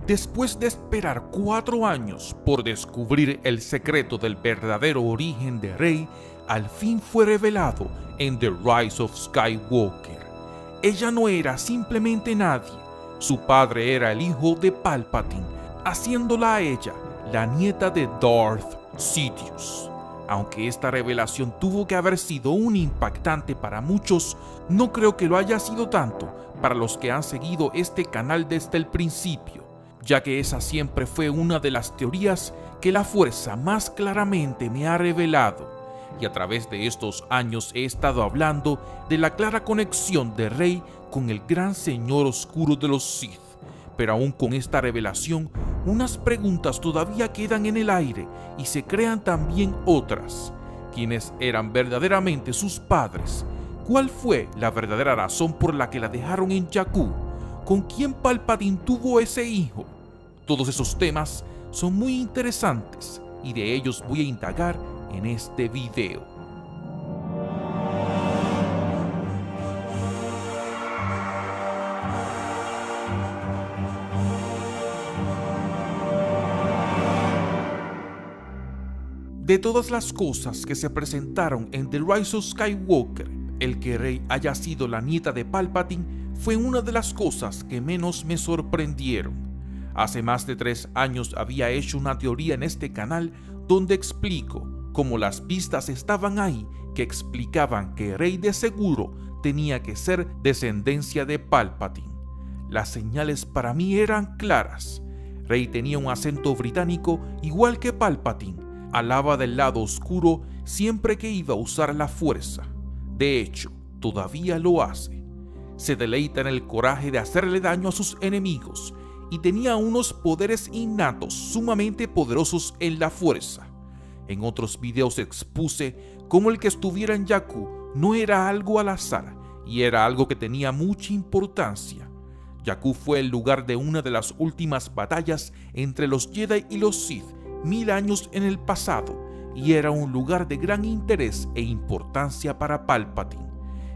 Después de esperar 4 años por descubrir el secreto del verdadero origen de Rey, al fin fue revelado en The Rise of Skywalker. Ella no era simplemente nadie, su padre era el hijo de Palpatine, haciéndola a ella la nieta de Darth Sidious. Aunque esta revelación tuvo que haber sido un impactante para muchos, no creo que lo haya sido tanto para los que han seguido este canal desde el principio, ya que esa siempre fue una de las teorías que la fuerza más claramente me ha revelado, y a través de estos años he estado hablando de la clara conexión de Rey con el gran señor oscuro de los Sith. Pero aún con esta revelación, unas preguntas todavía quedan en el aire y se crean también otras. ¿Quiénes eran verdaderamente sus padres? ¿Cuál fue la verdadera razón por la que la dejaron en Jakku? ¿Con quién Palpatine tuvo ese hijo? Todos esos temas son muy interesantes y de ellos voy a indagar en este video. De todas las cosas que se presentaron en The Rise of Skywalker, el que Rey haya sido la nieta de Palpatine fue una de las cosas que menos me sorprendieron. Hace más de 3 años había hecho una teoría en este canal donde explico cómo las pistas estaban ahí que explicaban que Rey de seguro tenía que ser descendencia de Palpatine. Las señales para mí eran claras. Rey tenía un acento británico igual que Palpatine. Hablaba del lado oscuro siempre que iba a usar la fuerza. De hecho, todavía lo hace. Se deleita en el coraje de hacerle daño a sus enemigos y tenía unos poderes innatos sumamente poderosos en la fuerza. En otros videos expuse cómo el que estuviera en Jakku no era algo al azar y era algo que tenía mucha importancia. Jakku fue el lugar de una de las últimas batallas entre los Jedi y los Sith 1000 años en el pasado, y era un lugar de gran interés e importancia para Palpatine.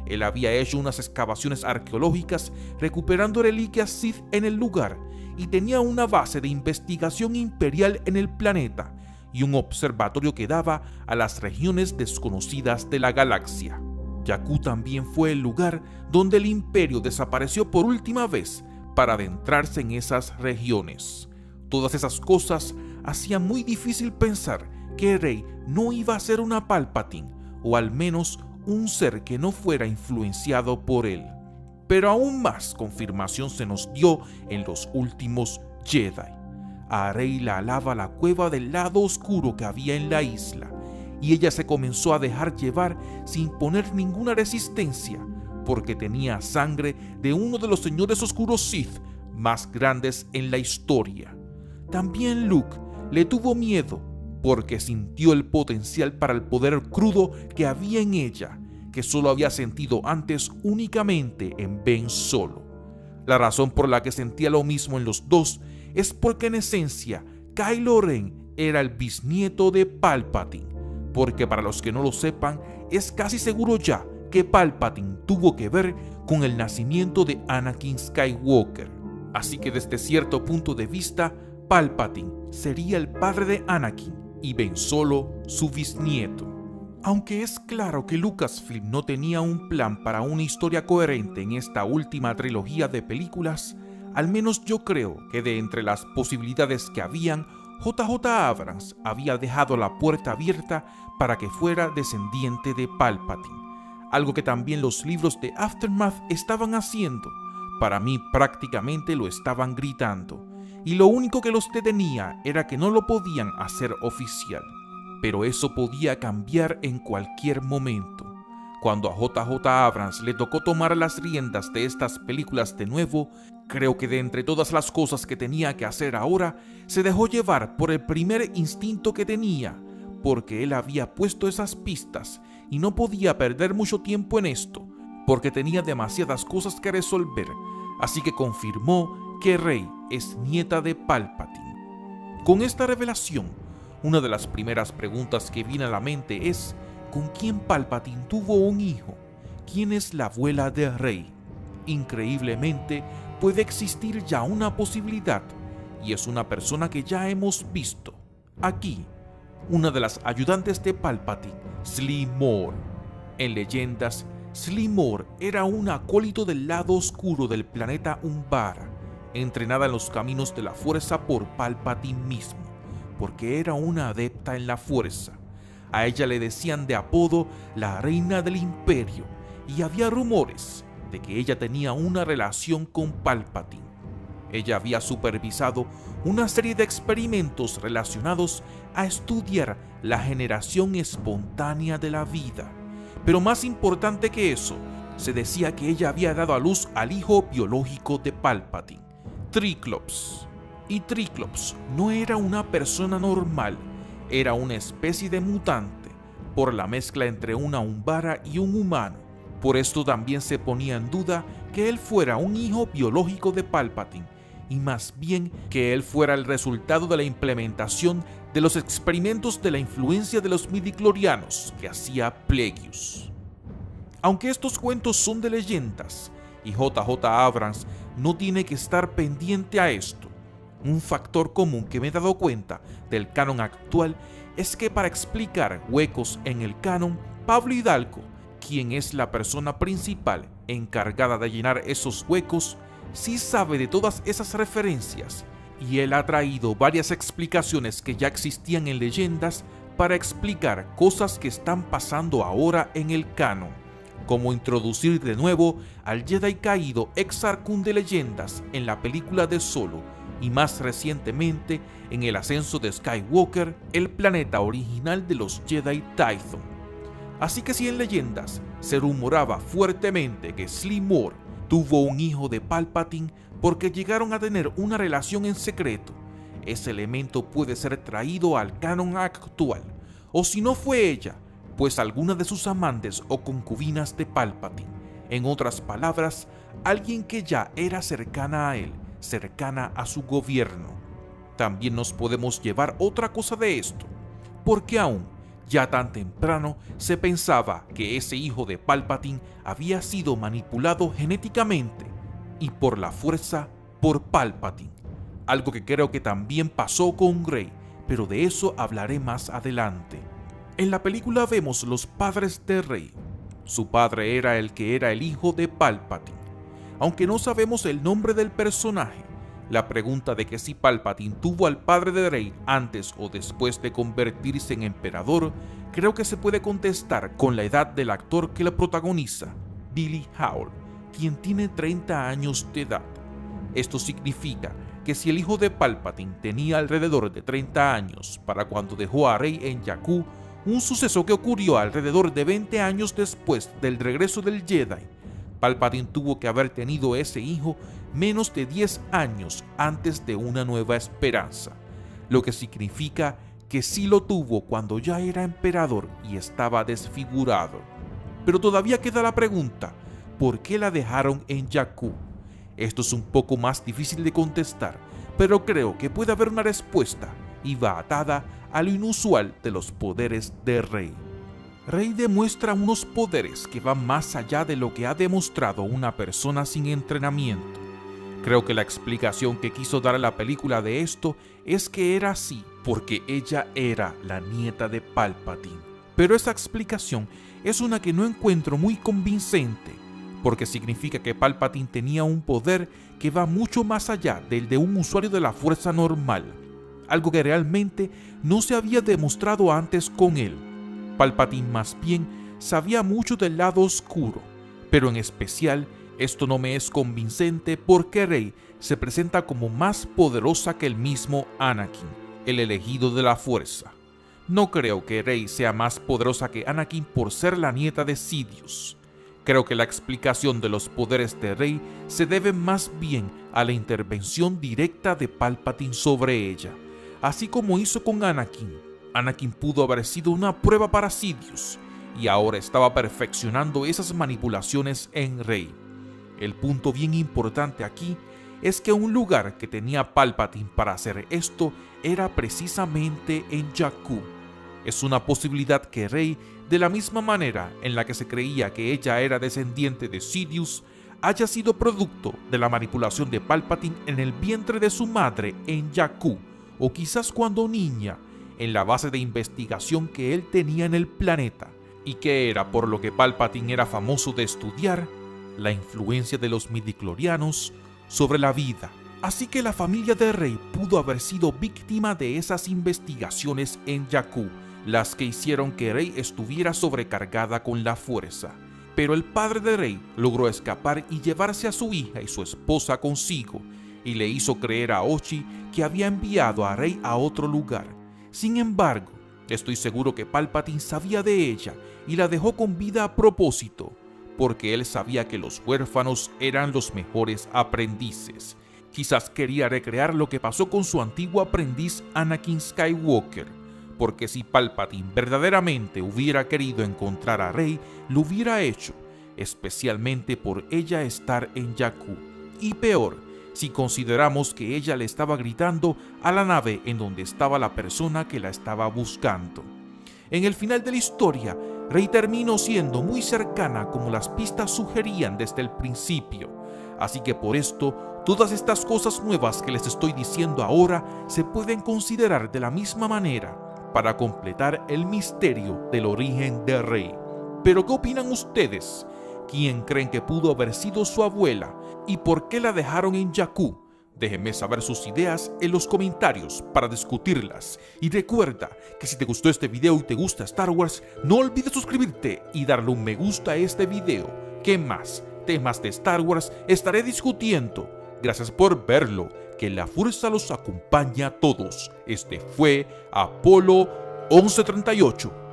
Él había hecho unas excavaciones arqueológicas recuperando reliquias Sith en el lugar y tenía una base de investigación imperial en el planeta y un observatorio que daba a las regiones desconocidas de la galaxia. Jakku también fue el lugar donde el imperio desapareció por última vez para adentrarse en esas regiones. Todas esas cosas hacían muy difícil pensar que Rey no iba a ser una Palpatine, o al menos un ser que no fuera influenciado por él. Pero aún más confirmación se nos dio en los últimos Jedi. A Rey la alaba la cueva del lado oscuro que había en la isla, y ella se comenzó a dejar llevar sin poner ninguna resistencia, porque tenía sangre de uno de los señores oscuros Sith más grandes en la historia. También Luke le tuvo miedo porque sintió el potencial para el poder crudo que había en ella, que solo había sentido antes únicamente en Ben Solo. La razón por la que sentía lo mismo en los dos es porque en esencia Kylo Ren era el bisnieto de Palpatine, porque para los que no lo sepan, es casi seguro ya que Palpatine tuvo que ver con el nacimiento de Anakin Skywalker. Así que desde cierto punto de vista, Palpatine sería el padre de Anakin y Ben Solo su bisnieto. Aunque es claro que Lucasfilm no tenía un plan para una historia coherente en esta última trilogía de películas, al menos yo creo que de entre las posibilidades que habían, J.J. Abrams había dejado la puerta abierta para que fuera descendiente de Palpatine, algo que también los libros de Aftermath estaban haciendo. Para mí prácticamente lo estaban gritando. Y lo único que los detenía era que no lo podían hacer oficial. Pero eso podía cambiar en cualquier momento. Cuando a J.J. Abrams le tocó tomar las riendas de estas películas de nuevo, creo que de entre todas las cosas que tenía que hacer ahora, se dejó llevar por el primer instinto que tenía, porque él había puesto esas pistas y no podía perder mucho tiempo en esto, porque tenía demasiadas cosas que resolver, así que confirmó que Rey es nieta de Palpatine. Con esta revelación, una de las primeras preguntas que viene a la mente es ¿con quién Palpatine tuvo un hijo? ¿Quién es la abuela de Rey? Increíblemente, puede existir ya una posibilidad, y es una persona que ya hemos visto aquí, una de las ayudantes de Palpatine, Slimmore. En Leyendas, Slimmore era un acólito del lado oscuro del planeta Umbara, entrenada en los caminos de la fuerza por Palpatine mismo, porque era una adepta en la fuerza. A ella le decían de apodo la reina del imperio, y había rumores de que ella tenía una relación con Palpatine. Ella había supervisado una serie de experimentos relacionados a estudiar la generación espontánea de la vida. Pero más importante que eso, se decía que ella había dado a luz al hijo biológico de Palpatine, Triclops. Y Triclops no era una persona normal, era una especie de mutante, por la mezcla entre una Umbara y un humano. Por esto también se ponía en duda que él fuera un hijo biológico de Palpatine, y más bien que él fuera el resultado de la implementación de los experimentos de la influencia de los midichlorianos que hacía Plagueis. Aunque estos cuentos son de leyendas, y J.J. Abrams no tiene que estar pendiente a esto, un factor común que me he dado cuenta del canon actual es que para explicar huecos en el canon, Pablo Hidalgo, quien es la persona principal encargada de llenar esos huecos, sí sabe de todas esas referencias, y él ha traído varias explicaciones que ya existían en leyendas para explicar cosas que están pasando ahora en el canon, como introducir de nuevo al Jedi caído Exar Kun de Leyendas en la película de Solo, y más recientemente en el ascenso de Skywalker, el planeta original de los Jedi Tython. Así que si en Leyendas se rumoraba fuertemente que Slimmore tuvo un hijo de Palpatine porque llegaron a tener una relación en secreto, ese elemento puede ser traído al canon actual, o si no fue ella, pues alguna de sus amantes o concubinas de Palpatine, en otras palabras, alguien que ya era cercana a él, cercana a su gobierno. También nos podemos llevar otra cosa de esto, porque aún ya tan temprano se pensaba que ese hijo de Palpatine había sido manipulado genéticamente y por la fuerza por Palpatine, algo que creo que también pasó con Rey, pero de eso hablaré más adelante. En la película vemos los padres de Rey. Su padre era el que era el hijo de Palpatine. Aunque no sabemos el nombre del personaje, la pregunta de que si Palpatine tuvo al padre de Rey antes o después de convertirse en emperador, creo que se puede contestar con la edad del actor que la protagoniza, Billy Howell, quien tiene 30 años de edad. Esto significa que si el hijo de Palpatine tenía alrededor de 30 años para cuando dejó a Rey en Jakku, un suceso que ocurrió alrededor de 20 años después del regreso del Jedi, Palpatine tuvo que haber tenido ese hijo menos de 10 años antes de Una Nueva Esperanza, lo que significa que sí lo tuvo cuando ya era emperador y estaba desfigurado. Pero todavía queda la pregunta, ¿por qué la dejaron en Jakku? Esto es un poco más difícil de contestar, pero creo que puede haber una respuesta y va atada a lo inusual de los poderes de Rey. Rey demuestra unos poderes que van más allá de lo que ha demostrado una persona sin entrenamiento. Creo que la explicación que quiso dar la película de esto es que era así porque ella era la nieta de Palpatine. Pero esa explicación es una que no encuentro muy convincente, porque significa que Palpatine tenía un poder que va mucho más allá del de un usuario de la fuerza normal, algo que realmente no se había demostrado antes con él. Palpatine más bien sabía mucho del lado oscuro, pero en especial esto no me es convincente porque Rey se presenta como más poderosa que el mismo Anakin, el elegido de la fuerza. No creo que Rey sea más poderosa que Anakin por ser la nieta de Sidious. Creo que la explicación de los poderes de Rey se debe más bien a la intervención directa de Palpatine sobre ella, así como hizo con Anakin. Anakin pudo haber sido una prueba para Sidious, y ahora estaba perfeccionando esas manipulaciones en Rey. El punto bien importante aquí es que un lugar que tenía Palpatine para hacer esto era precisamente en Jakku. Es una posibilidad que Rey, de la misma manera en la que se creía que ella era descendiente de Sidious, haya sido producto de la manipulación de Palpatine en el vientre de su madre en Jakku, o quizás cuando niña, en la base de investigación que él tenía en el planeta, y que era por lo que Palpatine era famoso de estudiar la influencia de los midichlorianos sobre la vida. Así que la familia de Rey pudo haber sido víctima de esas investigaciones en Jakku, las que hicieron que Rey estuviera sobrecargada con la fuerza. Pero el padre de Rey logró escapar y llevarse a su hija y su esposa consigo, y le hizo creer a Hoshi que había enviado a Rey a otro lugar. Sin embargo, estoy seguro que Palpatine sabía de ella y la dejó con vida a propósito, porque él sabía que los huérfanos eran los mejores aprendices. Quizás quería recrear lo que pasó con su antiguo aprendiz Anakin Skywalker, porque si Palpatine verdaderamente hubiera querido encontrar a Rey, lo hubiera hecho, especialmente por ella estar en Jakku. Y peor, si consideramos que ella le estaba gritando a la nave en donde estaba la persona que la estaba buscando. En el final de la historia, Rey terminó siendo muy cercana como las pistas sugerían desde el principio. Así que por esto, todas estas cosas nuevas que les estoy diciendo ahora se pueden considerar de la misma manera para completar el misterio del origen de Rey. Pero ¿qué opinan ustedes? ¿Quién creen que pudo haber sido su abuela y por qué la dejaron en Jakku? Déjenme saber sus ideas en los comentarios para discutirlas. Y recuerda que si te gustó este video y te gusta Star Wars, no olvides suscribirte y darle un me gusta a este video. ¿Qué más temas de Star Wars estaré discutiendo? Gracias por verlo. Que la fuerza los acompañe a todos. Este fue Apolo 1138.